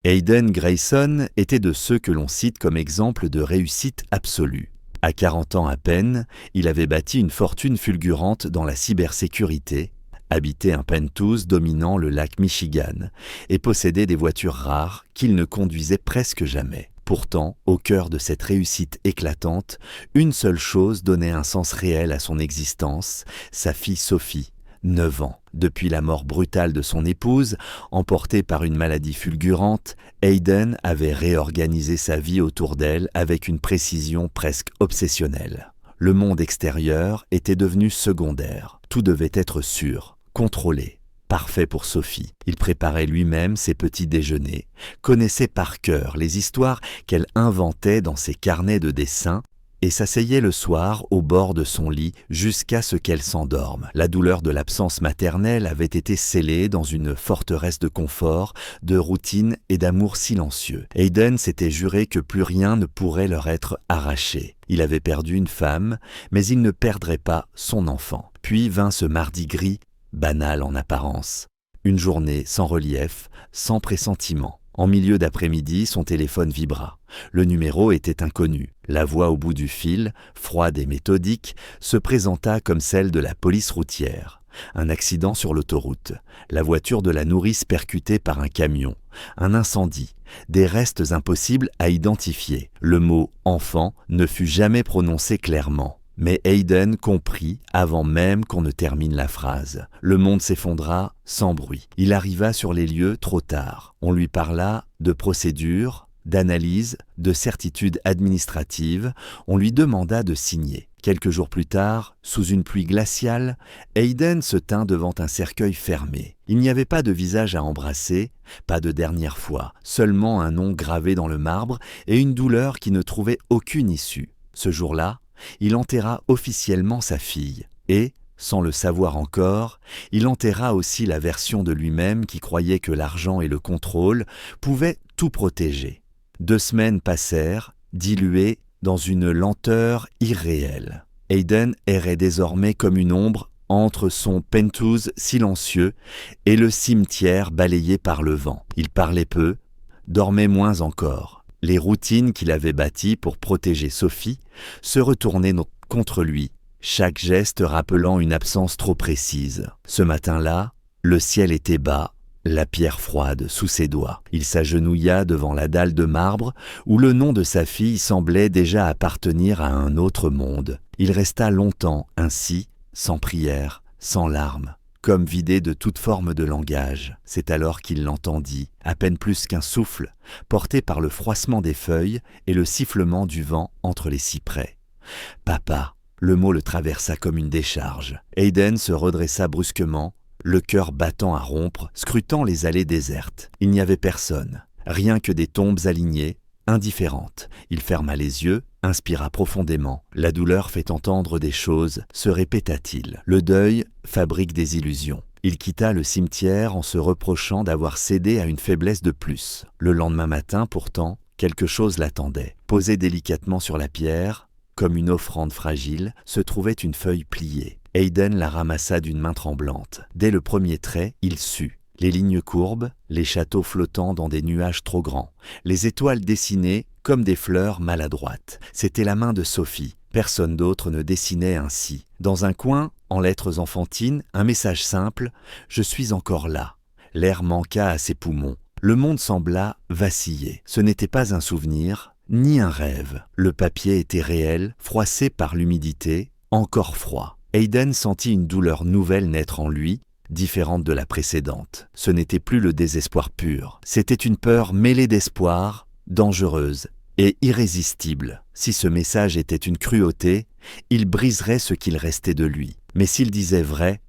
Hayden Grayson était de ceux que l'on cite comme exemple de réussite absolue. À 40 ans à peine, il avait bâti une fortune fulgurante dans la cybersécurité, habitait un penthouse dominant le lac Michigan et possédait des voitures rares qu'il ne conduisait presque jamais. Pourtant, au cœur de cette réussite éclatante, une seule chose donnait un sens réel à son existence, sa fille Sophie, 9 ans. Depuis la mort brutale de son épouse, emportée par une maladie fulgurante, Hayden avait réorganisé sa vie autour d'elle avec une précision presque obsessionnelle. Le monde extérieur était devenu secondaire. Tout devait être sûr, contrôlé, parfait pour Sophie. Il préparait lui-même ses petits déjeuners, connaissait par cœur les histoires qu'elle inventait dans ses carnets de dessins et s'asseyait le soir au bord de son lit jusqu'à ce qu'elle s'endorme. La douleur de l'absence maternelle avait été scellée dans une forteresse de confort, de routine et d'amour silencieux. Hayden s'était juré que plus rien ne pourrait leur être arraché. Il avait perdu une femme, mais il ne perdrait pas son enfant. Puis vint ce mardi gris, banal en apparence. Une journée sans relief, sans pressentiment. En milieu d'après-midi, son téléphone vibra. Le numéro était inconnu. La voix au bout du fil, froide et méthodique, se présenta comme celle de la police routière. Un accident sur l'autoroute. La voiture de la nourrice percutée par un camion. Un incendie. Des restes impossibles à identifier. Le mot « enfant » ne fut jamais prononcé clairement. Mais Hayden comprit avant même qu'on ne termine la phrase. Le monde s'effondra sans bruit. Il arriva sur les lieux trop tard. On lui parla de procédure, d'analyse, de certitude administrative. On lui demanda de signer. Quelques jours plus tard, sous une pluie glaciale, Hayden se tint devant un cercueil fermé. Il n'y avait pas de visage à embrasser, pas de dernière fois, seulement un nom gravé dans le marbre et une douleur qui ne trouvait aucune issue. Ce jour-là, il enterra officiellement sa fille et, sans le savoir encore, il enterra aussi la version de lui-même qui croyait que l'argent et le contrôle pouvaient tout protéger. 2 semaines passèrent, diluées dans une lenteur irréelle. Hayden errait désormais comme une ombre entre son penthouse silencieux et le cimetière balayé par le vent. Il parlait peu, dormait moins encore. Les routines qu'il avait bâties pour protéger Sophie se retournaient contre lui, chaque geste rappelant une absence trop précise. Ce matin-là, le ciel était bas, la pierre froide sous ses doigts. Il s'agenouilla devant la dalle de marbre où le nom de sa fille semblait déjà appartenir à un autre monde. Il resta longtemps ainsi, sans prière, sans larmes, comme vidé de toute forme de langage. C'est alors qu'il l'entendit, à peine plus qu'un souffle, porté par le froissement des feuilles et le sifflement du vent entre les cyprès. « Papa !» Le mot le traversa comme une décharge. Hayden se redressa brusquement, le cœur battant à rompre, scrutant les allées désertes. Il n'y avait personne, rien que des tombes alignées, indifférentes. Il ferma les yeux, inspira profondément. La douleur fait entendre des choses, se répéta-t-il. Le deuil fabrique des illusions. Il quitta le cimetière en se reprochant d'avoir cédé à une faiblesse de plus. Le lendemain matin, pourtant, quelque chose l'attendait. Posée délicatement sur la pierre, comme une offrande fragile, se trouvait une feuille pliée. Hayden la ramassa d'une main tremblante. Dès le premier trait, il sut. Les lignes courbes, les châteaux flottant dans des nuages trop grands, les étoiles dessinées comme des fleurs maladroites. C'était la main de Sophie. Personne d'autre ne dessinait ainsi. Dans un coin, en lettres enfantines, un message simple « Je suis encore là ». L'air manqua à ses poumons. Le monde sembla vaciller. Ce n'était pas un souvenir, ni un rêve. Le papier était réel, froissé par l'humidité, encore froid. Hayden sentit une douleur nouvelle naître en lui, différente de la précédente. Ce n'était plus le désespoir pur. C'était une peur mêlée d'espoir, dangereuse et irrésistible. Si ce message était une cruauté, il briserait ce qu'il restait de lui. Mais s'il disait vrai,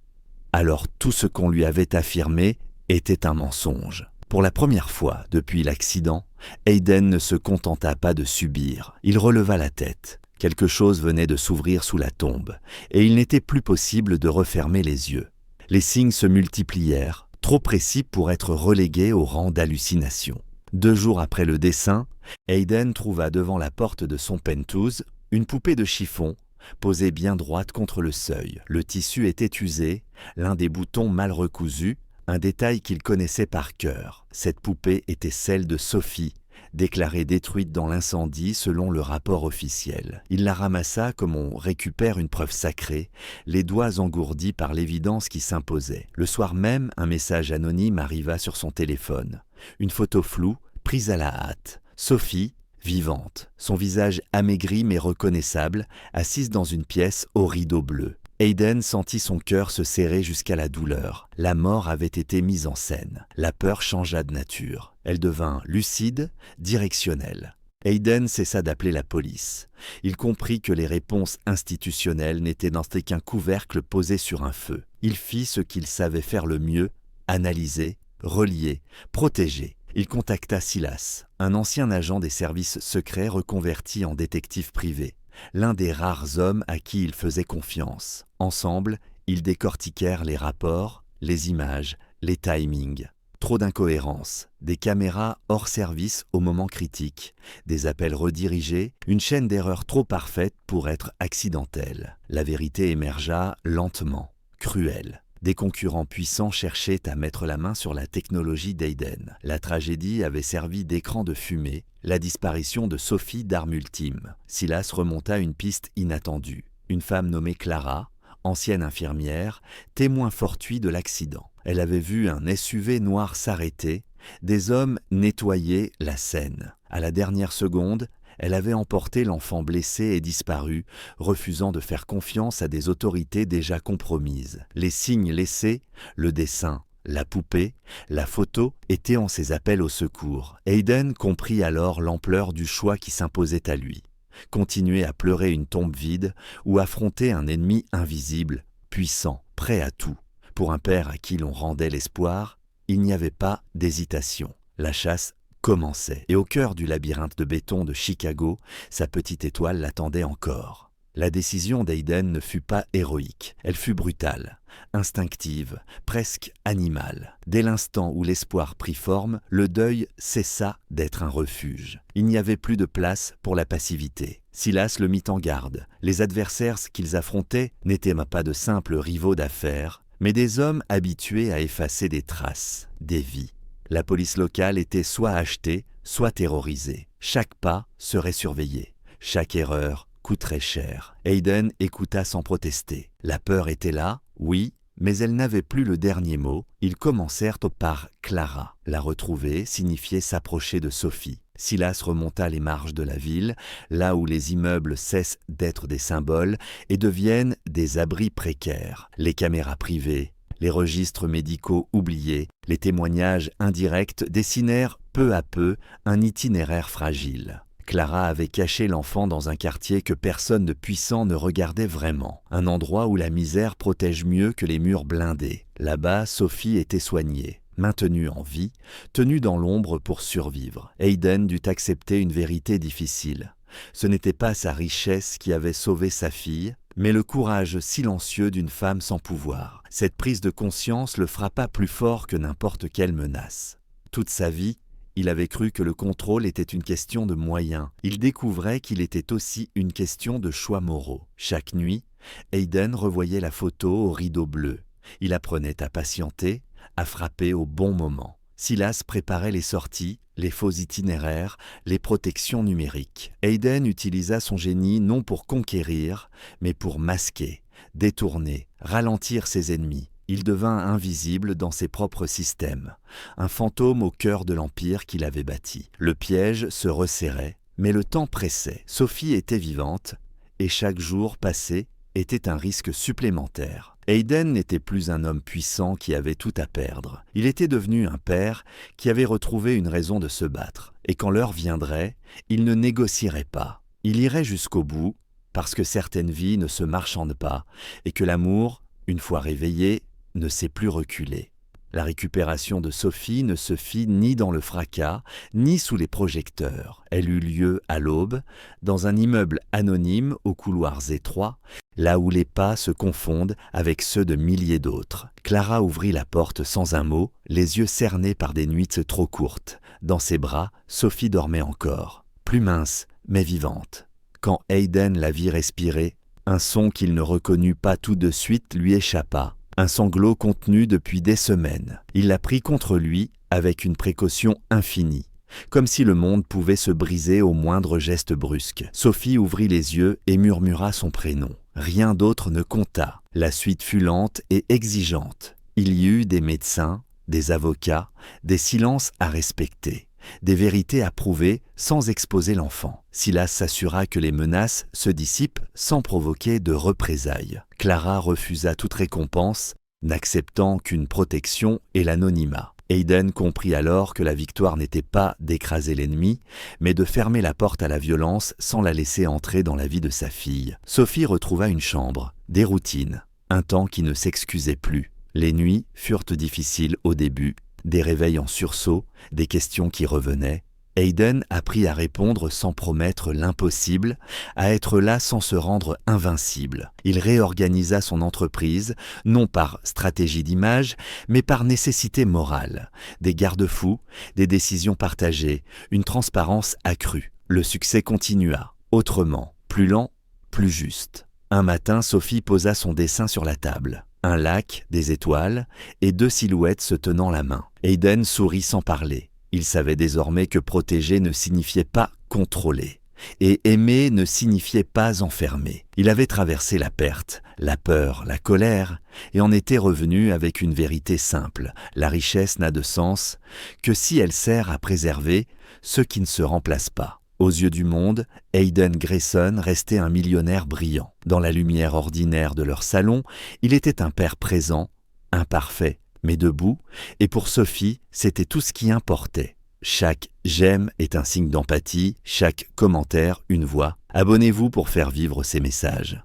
alors tout ce qu'on lui avait affirmé était un mensonge. Pour la première fois depuis l'accident, Hayden ne se contenta pas de subir. Il releva la tête. Quelque chose venait de s'ouvrir sous la tombe, et il n'était plus possible de refermer les yeux. Les signes se multiplièrent, trop précis pour être relégués au rang d'hallucination. 2 jours après le dessin, Hayden trouva devant la porte de son penthouse une poupée de chiffon, posée bien droite contre le seuil. Le tissu était usé, l'un des boutons mal recousu, un détail qu'il connaissait par cœur. Cette poupée était celle de Sophie, déclarée détruite dans l'incendie selon le rapport officiel. Il la ramassa comme on récupère une preuve sacrée, les doigts engourdis par l'évidence qui s'imposait. Le soir même, un message anonyme arriva sur son téléphone. Une photo floue, prise à la hâte. Sophie, vivante, son visage amaigri mais reconnaissable, assise dans une pièce au rideau bleu. Hayden sentit son cœur se serrer jusqu'à la douleur. La mort avait été mise en scène. La peur changea de nature. Elle devint lucide, directionnelle. Hayden cessa d'appeler la police. Il comprit que les réponses institutionnelles n'étaient qu'un couvercle posé sur un feu. Il fit ce qu'il savait faire le mieux, analyser, relier, protéger. Il contacta Silas, un ancien agent des services secrets reconverti en détective privé, l'un des rares hommes à qui il faisait confiance. Ensemble, ils décortiquèrent les rapports, les images, les timings. Trop d'incohérences, des caméras hors service au moment critique, des appels redirigés, une chaîne d'erreurs trop parfaite pour être accidentelle. La vérité émergea lentement, cruelle. Des concurrents puissants cherchaient à mettre la main sur la technologie d'Hayden. La tragédie avait servi d'écran de fumée, la disparition de Sophie d'arme ultime. Silas remonta une piste inattendue. Une femme nommée Clara, ancienne infirmière, témoin fortuit de l'accident. Elle avait vu un SUV noir s'arrêter, des hommes nettoyer la scène. À la dernière seconde, elle avait emporté l'enfant blessé et disparu, refusant de faire confiance à des autorités déjà compromises. Les signes laissés, le dessin, la poupée, la photo étaient en ses appels au secours. Hayden comprit alors l'ampleur du choix qui s'imposait à lui. Continuer à pleurer une tombe vide ou affronter un ennemi invisible, puissant, prêt à tout. Pour un père à qui l'on rendait l'espoir, il n'y avait pas d'hésitation. La chasse commençait, et au cœur du labyrinthe de béton de Chicago, sa petite étoile l'attendait encore. La décision d'Hayden ne fut pas héroïque, elle fut brutale, instinctive, presque animale. Dès l'instant où l'espoir prit forme, le deuil cessa d'être un refuge. Il n'y avait plus de place pour la passivité. Silas le mit en garde. Les adversaires qu'ils affrontaient n'étaient pas de simples rivaux d'affaires, mais des hommes habitués à effacer des traces, des vies. La police locale était soit achetée, soit terrorisée. Chaque pas serait surveillé. Chaque erreur coûterait cher. Hayden écouta sans protester. La peur était là, oui, mais elle n'avait plus le dernier mot. Ils commencèrent par Clara. La retrouver signifiait s'approcher de Sophie. Silas remonta les marges de la ville, là où les immeubles cessent d'être des symboles et deviennent des abris précaires. Les caméras privées, les registres médicaux oubliés, les témoignages indirects dessinèrent peu à peu un itinéraire fragile. Clara avait caché l'enfant dans un quartier que personne de puissant ne regardait vraiment, un endroit où la misère protège mieux que les murs blindés. Là-bas, Sophie était soignée, maintenue en vie, tenue dans l'ombre pour survivre. Hayden dut accepter une vérité difficile. Ce n'était pas sa richesse qui avait sauvé sa fille, mais le courage silencieux d'une femme sans pouvoir. Cette prise de conscience le frappa plus fort que n'importe quelle menace. Toute sa vie, il avait cru que le contrôle était une question de moyens. Il découvrait qu'il était aussi une question de choix moraux. Chaque nuit, Hayden revoyait la photo au rideau bleu. Il apprenait à patienter, à frapper au bon moment. Silas préparait les sorties, les faux itinéraires, les protections numériques. Hayden utilisa son génie non pour conquérir, mais pour masquer, détourner, ralentir ses ennemis. Il devint invisible dans ses propres systèmes, un fantôme au cœur de l'empire qu'il avait bâti. Le piège se resserrait, mais le temps pressait. Sophie était vivante, et chaque jour passé était un risque supplémentaire. Hayden n'était plus un homme puissant qui avait tout à perdre. Il était devenu un père qui avait retrouvé une raison de se battre. Et quand l'heure viendrait, il ne négocierait pas. Il irait jusqu'au bout, parce que certaines vies ne se marchandent pas, et que l'amour, une fois réveillé, ne sait plus reculer. La récupération de Sophie ne se fit ni dans le fracas, ni sous les projecteurs. Elle eut lieu à l'aube, dans un immeuble anonyme aux couloirs étroits, là où les pas se confondent avec ceux de milliers d'autres. Clara ouvrit la porte sans un mot, les yeux cernés par des nuits trop courtes. Dans ses bras, Sophie dormait encore, plus mince, mais vivante. Quand Hayden la vit respirer, un son qu'il ne reconnut pas tout de suite lui échappa. un sanglot contenu depuis des semaines. Il l'a pris contre lui avec une précaution infinie, comme si le monde pouvait se briser au moindre geste brusque. Sophie ouvrit les yeux et murmura son prénom. Rien d'autre ne compta. La suite fut lente et exigeante. Il y eut des médecins, des avocats, des silences à respecter, des vérités à prouver sans exposer l'enfant. Silas s'assura que les menaces se dissipent sans provoquer de représailles. Clara refusa toute récompense, n'acceptant qu'une protection et l'anonymat. Hayden comprit alors que la victoire n'était pas d'écraser l'ennemi, mais de fermer la porte à la violence sans la laisser entrer dans la vie de sa fille. Sophie retrouva une chambre, des routines, un temps qui ne s'excusait plus. Les nuits furent difficiles au début, des réveils en sursaut, des questions qui revenaient. Hayden apprit à répondre sans promettre l'impossible, à être là sans se rendre invincible. Il réorganisa son entreprise, non par stratégie d'image, mais par nécessité morale. Des garde-fous, des décisions partagées, une transparence accrue. Le succès continua, autrement, plus lent, plus juste. Un matin, Sophie posa son dessin sur la table. Un lac, des étoiles, et 2 silhouettes se tenant la main. Hayden sourit sans parler. Il savait désormais que protéger ne signifiait pas contrôler, et aimer ne signifiait pas enfermer. Il avait traversé la perte, la peur, la colère, et en était revenu avec une vérité simple. La richesse n'a de sens que si elle sert à préserver ceux qui ne se remplacent pas. Aux yeux du monde, Hayden Grayson restait un millionnaire brillant. Dans la lumière ordinaire de leur salon, il était un père présent, imparfait, mais debout, et pour Sophie, c'était tout ce qui importait. Chaque « j'aime » est un signe d'empathie, chaque commentaire une voix. Abonnez-vous pour faire vivre ces messages.